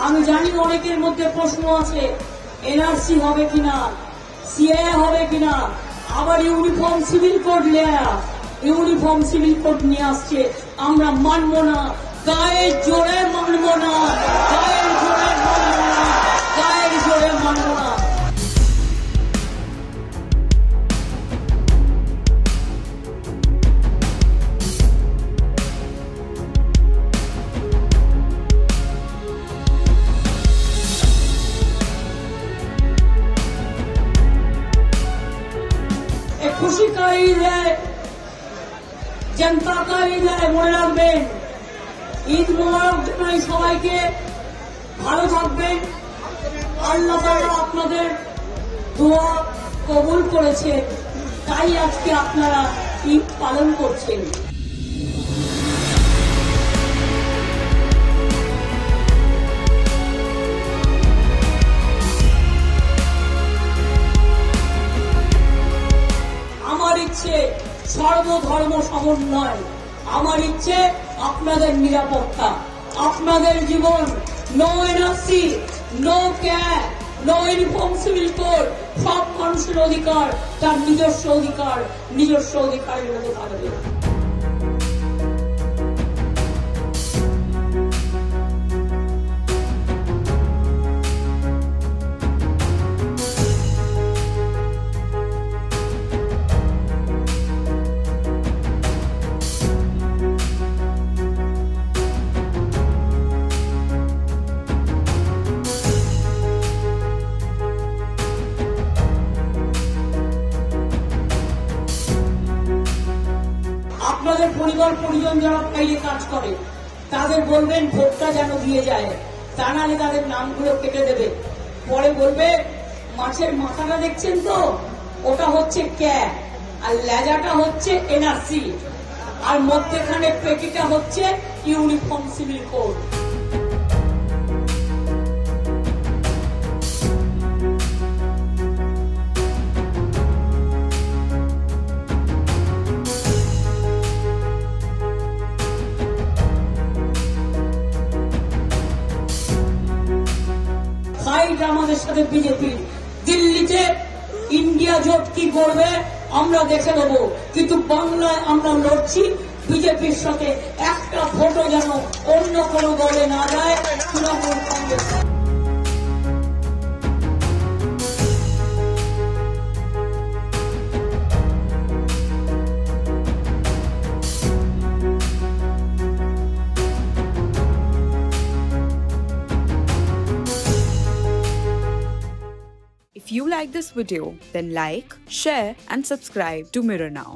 আমি জানি অনেকের মধ্যে প্রশ্ন আছে, এনআরসি হবে কিনা, সিএএ হবে কিনা, আবার uniform civil code uniform civil code নিয়ে আসছে। আমরা মানব না, গায়ের জোরে মানব না, গায়ের জোরে মানব না, গায়ের জোরে মানব না। खुशी का ईद है, जनता का ईद है, মনে রাখবেন। ঈদ মোবারক জানাই সবাইকে, ভালো থাকবেন। আল্লাহ তাআলা আপনাদের দোয়া কবুল করেছেন, তাই আজকে আপনারা ঈদ পালন করছেন। আমার ইচ্ছে সর্বধর্ম সমন্বয়, আমার ইচ্ছে আপনাদের নিরাপত্তা, আপনাদের জীবন। No NRC, no CAB, no uniform civil code. সব মানুষের অধিকার তার নিজস্ব অধিকারের মধ্যে থাকবে। আপনাদের পরিবার পরিজন যারা বাইরে কাজ করে তাদের বলবেন ভোটটা যেন দিয়ে যায়, তা নাহলে তাদের নামগুলো কেটে দেবে। পরে বলবে মাছের মাথাটা দেখছেন তো, ওটা হচ্ছে ক্যাব, আর লেজাটা হচ্ছে এনআরসি, আর মধ্যেখানে পেটিটা হচ্ছে ইউনিফর্ম সিভিল কোড। আমাদের সাথে বিজেপি, দিল্লিতে ইন্ডিয়া জোট কি করবে আমরা দেখে নেব, কিন্তু বাংলায় আমরা লড়ছি বিজেপির সাথে। একটা ভোটও যেন অন্য কোনো দলে না যায়, Trinamool Congress. If you like this video, then like, share and subscribe to Mirror Now.